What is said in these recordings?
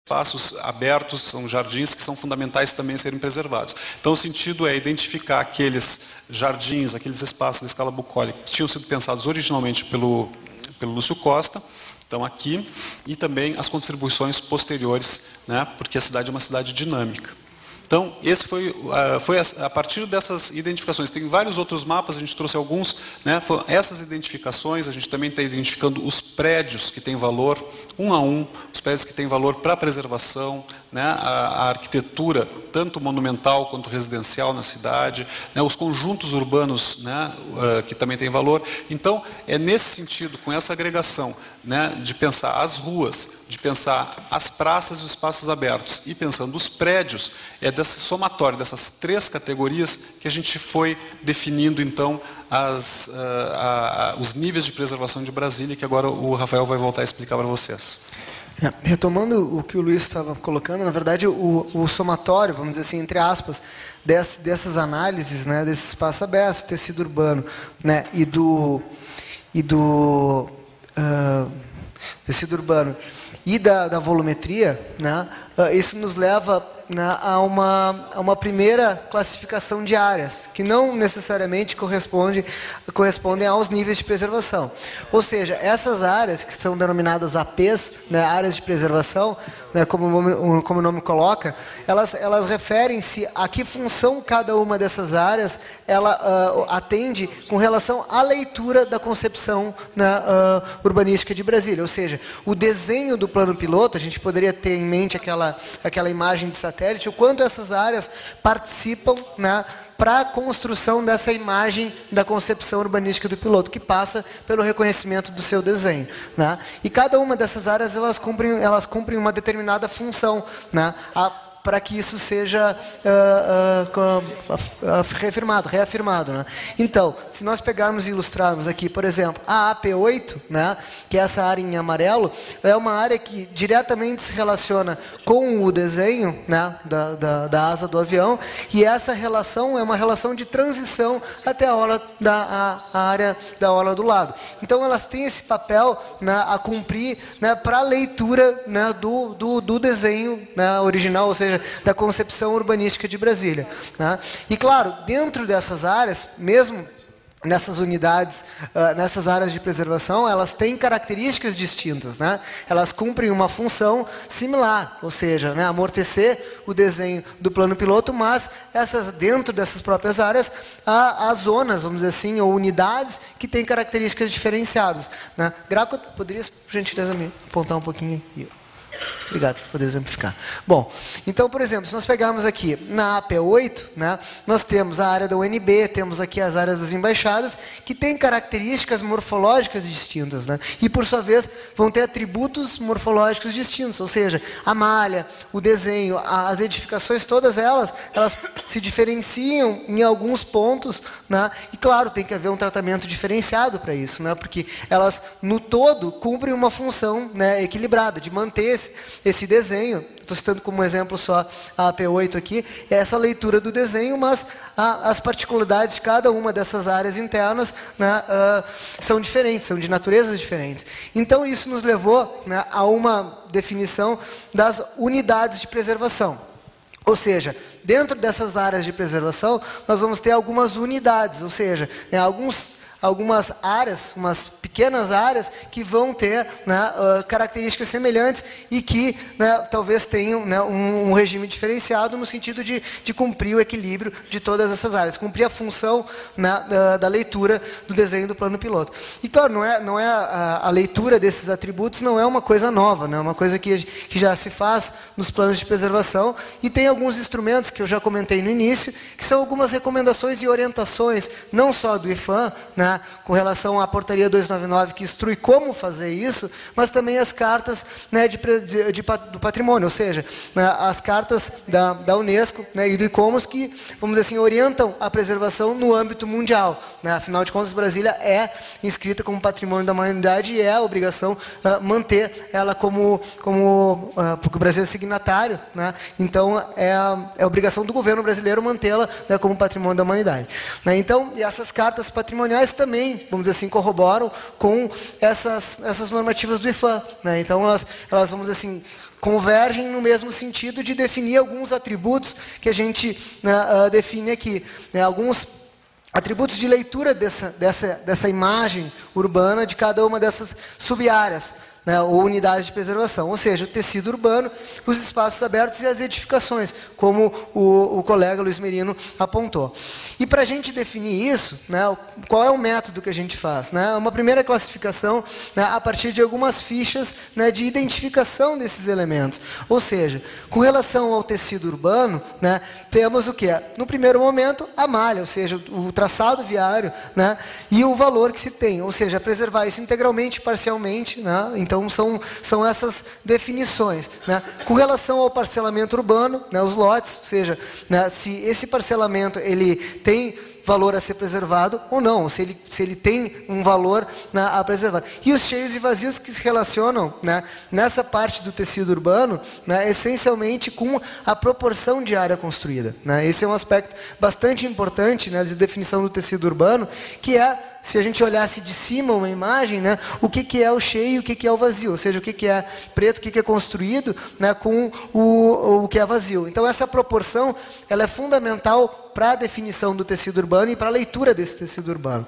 espaços abertos, são jardins que são fundamentais também serem preservados. Então, o sentido é identificar aqueles jardins, aqueles espaços de escala bucólica que tinham sido pensados originalmente pelo Lúcio Costa, estão aqui, e também as contribuições posteriores, né, porque a cidade é uma cidade dinâmica. Então, esse foi a partir dessas identificações. Tem vários outros mapas, a gente trouxe alguns, né? Essas identificações, a gente também está identificando os prédios que têm valor, um a um, os prédios que têm valor para a preservação, né? A arquitetura, tanto monumental quanto residencial na cidade, né? Os conjuntos urbanos, né? Que também têm valor. Então, é nesse sentido, com essa agregação, né? De pensar as ruas, de pensar as praças e os espaços abertos, e pensando os prédios, é desse somatório, dessas três categorias, que a gente foi definindo, então, os níveis de preservação de Brasília, que agora o Rafael vai voltar a explicar para vocês. Retomando o que o Luiz estava colocando, na verdade, o somatório, vamos dizer assim, entre aspas, dessas análises, né, desse espaço aberto, tecido urbano, né, e do tecido urbano e da volumetria, né, isso nos leva, né, a uma primeira classificação de áreas, que não necessariamente correspondem aos níveis de preservação. Ou seja, essas áreas que são denominadas APs, né, áreas de preservação, né, como o nome coloca, elas referem-se a que função cada uma dessas áreas ela atende com relação à leitura da concepção, né, urbanística de Brasília. Ou seja, o desenho do plano piloto, a gente poderia ter em mente aquela imagem de satélite, o quanto essas áreas participam, né, para a construção dessa imagem da concepção urbanística do piloto, que passa pelo reconhecimento do seu desenho, né? E cada uma dessas áreas elas cumprem uma determinada função, né? Para que isso seja reafirmado. Né? Então, se nós pegarmos e ilustrarmos aqui, por exemplo, a AP8, né, que é essa área em amarelo, é uma área que diretamente se relaciona com o desenho, né, da asa do avião, e essa relação é uma relação de transição até a área da orla do lado. Então, elas têm esse papel, né, a cumprir, né, para a leitura, né, do desenho, né, original, ou seja, da concepção urbanística de Brasília, né? E claro, dentro dessas áreas, mesmo nessas unidades, nessas áreas de preservação, elas têm características distintas, né? Elas cumprem uma função similar, ou seja, né, amortecer o desenho do plano piloto, mas dentro dessas próprias áreas há zonas, vamos dizer assim, ou unidades que têm características diferenciadas, né? Graco, poderias, por gentileza, me apontar um pouquinho aqui? Obrigado por poder exemplificar. Bom, então, por exemplo, se nós pegarmos aqui na AP8, né, nós temos a área da UNB, temos aqui as áreas das embaixadas, que têm características morfológicas distintas, né, e, por sua vez, vão ter atributos morfológicos distintos, ou seja, a malha, o desenho, as edificações, todas elas se diferenciam em alguns pontos, né, e, claro, tem que haver um tratamento diferenciado para isso, né, porque elas, no todo, cumprem uma função, né, equilibrada, de manter esse desenho. Estou citando como exemplo só a AP8 aqui, é essa leitura do desenho, mas as particularidades de cada uma dessas áreas internas, né, são diferentes, são de naturezas diferentes. Então, isso nos levou, né, a uma definição das unidades de preservação. Ou seja, dentro dessas áreas de preservação, nós vamos ter algumas unidades, ou seja, né, algumas áreas, umas pequenas áreas que vão ter, né, características semelhantes e que, né, talvez tenham, né, um regime diferenciado no sentido de cumprir o equilíbrio de todas essas áreas, cumprir a função, né, da leitura do desenho do plano piloto. E claro, não é a leitura desses atributos não é uma coisa nova, né, é uma coisa que já se faz nos planos de preservação, e tem alguns instrumentos que eu já comentei no início, que são algumas recomendações e orientações, não só do IPHAN, né, com relação à portaria 299, que instrui como fazer isso, mas também as cartas, né, do patrimônio, ou seja, né, as cartas da Unesco, né, e do ICOMOS, que, vamos dizer assim, orientam a preservação no âmbito mundial, né? Afinal de contas, Brasília é inscrita como patrimônio da humanidade e é a obrigação manter ela porque o Brasil é signatário, né? Então é a obrigação do governo brasileiro mantê-la, né, como patrimônio da humanidade, né? Então, e essas cartas patrimoniais também, vamos dizer assim, corroboram com essas normativas do IPHAN, né? Então, elas, vamos dizer assim, convergem no mesmo sentido de definir alguns atributos que a gente define aqui, né, alguns atributos de leitura dessa imagem urbana de cada uma dessas sub-áreas, né, ou unidades de preservação, ou seja, o tecido urbano, os espaços abertos e as edificações, como o colega Luiz Merino apontou. E para a gente definir isso, né, qual é o método que a gente faz? Né? Uma primeira classificação, né, a partir de algumas fichas, né, de identificação desses elementos. Ou seja, com relação ao tecido urbano, né, temos o quê? No primeiro momento, a malha, ou seja, o traçado viário, né, e o valor que se tem, ou seja, preservar isso integralmente, parcialmente, né, então são essas definições. Né? Com relação ao parcelamento urbano, né, os lotes, ou seja, né, se esse parcelamento ele tem valor a ser preservado ou não, se ele tem um valor, né, a preservar. E os cheios e vazios que se relacionam, né, nessa parte do tecido urbano, né, essencialmente com a proporção de área construída. Né? Esse é um aspecto bastante importante, né, de definição do tecido urbano, que é, se a gente olhasse de cima uma imagem, né, o que é o cheio e o que é o vazio, ou seja, o que é preto, o que é construído, né, com o que é vazio. Então essa proporção ela é fundamental para a definição do tecido urbano e para a leitura desse tecido urbano.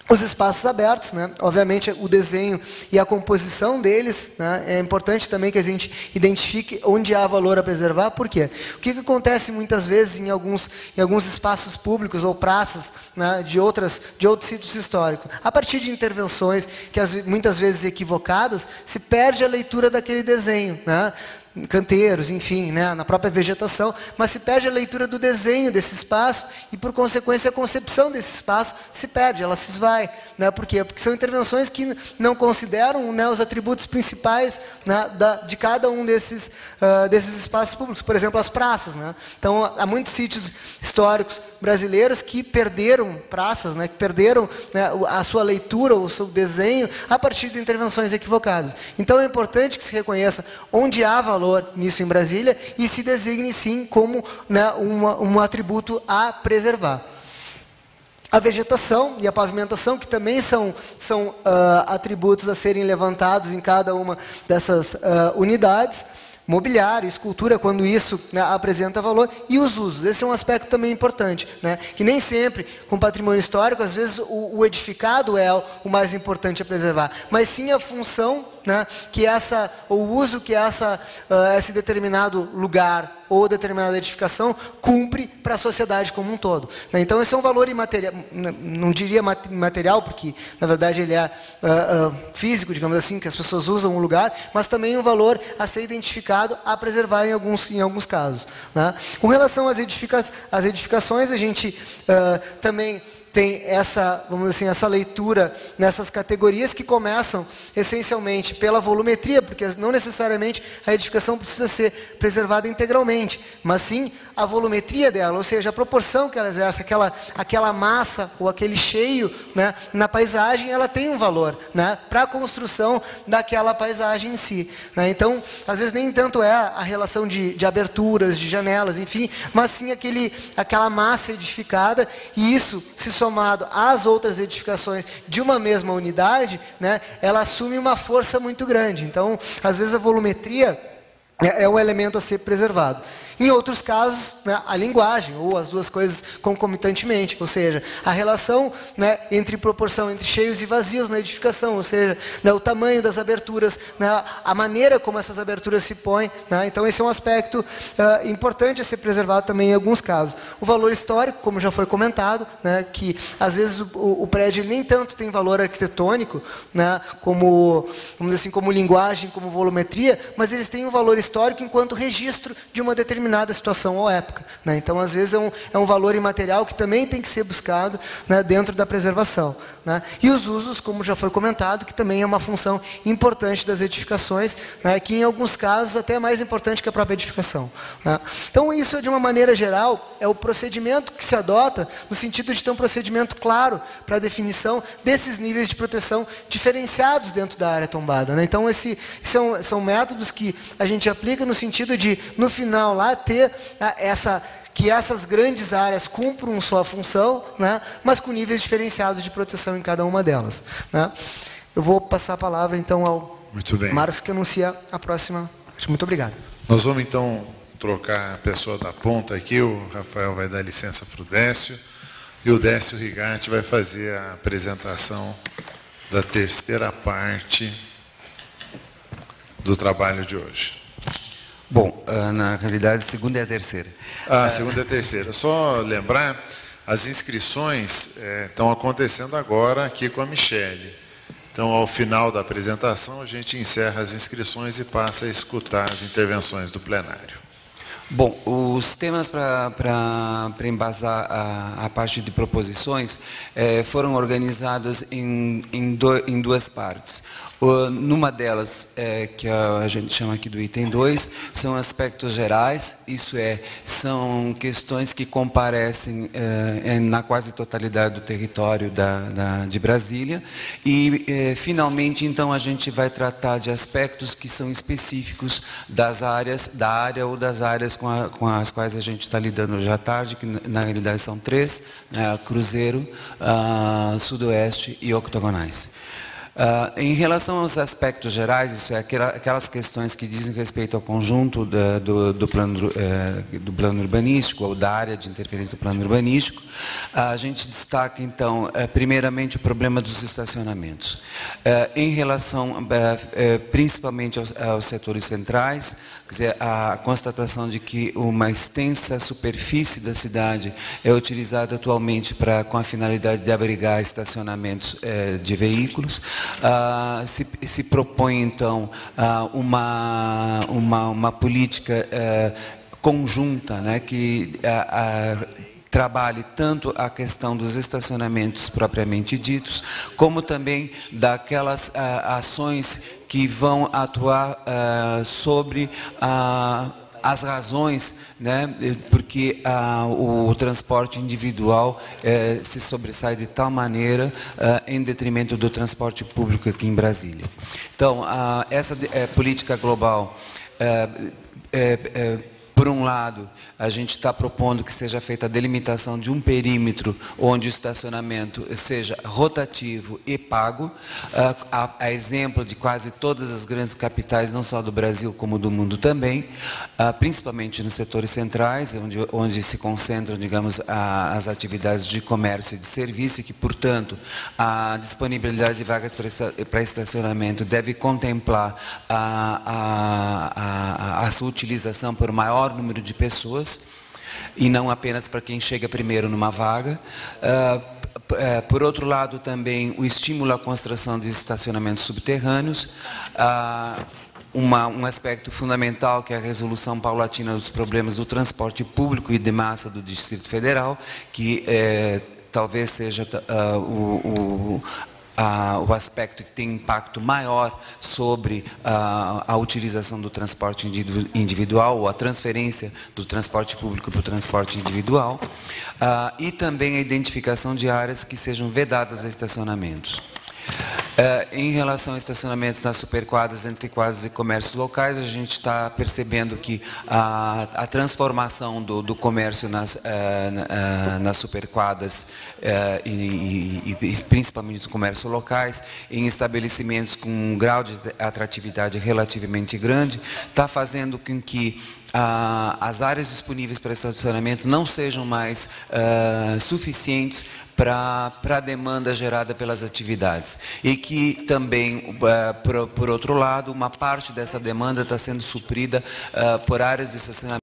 Os espaços abertos, né? Obviamente o desenho e a composição deles, né? É importante também que a gente identifique onde há valor a preservar. Por quê? O que acontece muitas vezes em alguns espaços públicos ou praças, né, de outros sítios históricos? A partir de intervenções que muitas vezes equivocadas, se perde a leitura daquele desenho, né? Canteiros, enfim, né, na própria vegetação, mas se perde a leitura do desenho desse espaço e, por consequência, a concepção desse espaço se perde, ela se esvai. Né? Por quê? Porque são intervenções que não consideram, né, os atributos principais, né, de cada um desses espaços públicos. Por exemplo, as praças. Né? Então, há muitos sítios históricos brasileiros que perderam praças, né, que perderam, né, a sua leitura, o seu desenho, a partir de intervenções equivocadas. Então, é importante que se reconheça onde há valor nisso em Brasília e se designe sim como, né, um atributo a preservar. A vegetação e a pavimentação, que também são atributos a serem levantados em cada uma dessas unidades. Mobiliário, escultura, quando isso, né, apresenta valor, e os usos. Esse é um aspecto também importante, né, que nem sempre, com patrimônio histórico, às vezes o edificado é o mais importante a preservar, mas sim a função, né, o uso que esse determinado lugar ou determinada edificação cumpre para a sociedade como um todo. Né? Então, esse é um valor imaterial, não diria imaterial, porque, na verdade, ele é físico, digamos assim, que as pessoas usam o lugar, mas também um valor a ser identificado, a preservar em alguns casos. Né? Com relação às edificações, a gente também tem vamos dizer assim, essa leitura nessas categorias que começam essencialmente pela volumetria, porque não necessariamente a edificação precisa ser preservada integralmente, mas sim a volumetria dela, ou seja, a proporção que ela exerce, aquela massa ou aquele cheio, né, na paisagem, ela tem um valor, né, para a construção daquela paisagem em si. Né? Então, às vezes nem tanto é a relação de aberturas, de janelas, enfim, mas sim aquela massa edificada, e isso se somado às outras edificações de uma mesma unidade, né, ela assume uma força muito grande. Então, às vezes a volumetria é um elemento a ser preservado. Em outros casos, né, a linguagem, ou as duas coisas concomitantemente, ou seja, a relação, né, entre proporção entre cheios e vazios na edificação, ou seja, né, o tamanho das aberturas, né, a maneira como essas aberturas se põem. Né, então, esse é um aspecto importante a ser preservado também em alguns casos. O valor histórico, como já foi comentado, né, que às vezes o prédio nem tanto tem valor arquitetônico, né, como, vamos dizer assim, como linguagem, como volumetria, mas eles têm um valor histórico enquanto registro de uma determinada situação ou época. Né? Então, às vezes, é um valor imaterial que também tem que ser buscado, né, dentro da preservação. Né? E os usos, como já foi comentado, que também é uma função importante das edificações, né, que em alguns casos até é mais importante que a própria edificação. Né? Então, isso, de uma maneira geral, é o procedimento que se adota no sentido de ter um procedimento claro para a definição desses níveis de proteção diferenciados dentro da área tombada. Né? Então, são métodos que a gente aplica no sentido de, no final, lá ter que essas grandes áreas cumpram sua função, né, mas com níveis diferenciados de proteção em cada uma delas. Né? Eu vou passar a palavra, então, ao Marcos, que anuncia a próxima Muito obrigado. Nós vamos então trocar a pessoa da ponta aqui, o Rafael vai dar licença para o Décio, e o Décio Rigatti vai fazer a apresentação da terceira parte do trabalho de hoje. Bom, na realidade, segunda e a terceira. Segunda e a terceira. Só lembrar, as inscrições estão acontecendo agora aqui com a Michele. Então, ao final da apresentação, a gente encerra as inscrições e passa a escutar as intervenções do plenário. Bom, os temas para embasar a parte de proposições foram organizados em duas partes. Numa delas, que a gente chama aqui do item 2, são aspectos gerais, isso são questões que comparecem na quase totalidade do território de Brasília, e finalmente, então, a gente vai tratar de aspectos que são específicos da área ou das áreas com as quais a gente está lidando hoje à tarde, que na realidade são 3, Cruzeiro, Sudoeste e Octogonais. Em relação aos aspectos gerais, isso aquelas questões que dizem respeito ao conjunto do plano urbanístico, ou da área de interferência do plano urbanístico, a gente destaca, então, primeiramente o problema dos estacionamentos. Em relação, principalmente aos setores centrais, quer dizer, a constatação de que uma extensa superfície da cidade é utilizada atualmente com a finalidade de abrigar estacionamentos de veículos. Se propõe, então, uma política conjunta, né, que trabalhe tanto a questão dos estacionamentos propriamente ditos, como também daquelas ações que vão atuar sobre as razões, né, porque o transporte individual se sobressai de tal maneira em detrimento do transporte público aqui em Brasília. Então, essa política global, por um lado, a gente está propondo que seja feita a delimitação de um perímetro onde o estacionamento seja rotativo e pago, a exemplo de quase todas as grandes capitais, não só do Brasil como do mundo também, principalmente nos setores centrais, onde se concentram, digamos, as atividades de comércio e de serviço, e que, portanto, a disponibilidade de vagas para estacionamento deve contemplar a sua utilização por maior número de pessoas, e não apenas para quem chega primeiro numa vaga. Por outro lado, também o estímulo à construção de estacionamentos subterrâneos, um aspecto fundamental, que é a resolução paulatina dos problemas do transporte público e de massa do Distrito Federal, que talvez seja o aspecto que tem impacto maior sobre a utilização do transporte individual, ou a transferência do transporte público para o transporte individual, e também a identificação de áreas que sejam vedadas a estacionamentos. Em relação a estacionamentos nas superquadras, entre quadras e comércios locais, a gente está percebendo que a transformação do comércio nas superquadras e principalmente dos comércios locais em estabelecimentos com um grau de atratividade relativamente grande está fazendo com que as áreas disponíveis para estacionamento não sejam mais suficientes para a demanda gerada pelas atividades, e que também, por outro lado, uma parte dessa demanda está sendo suprida por áreas de estacionamento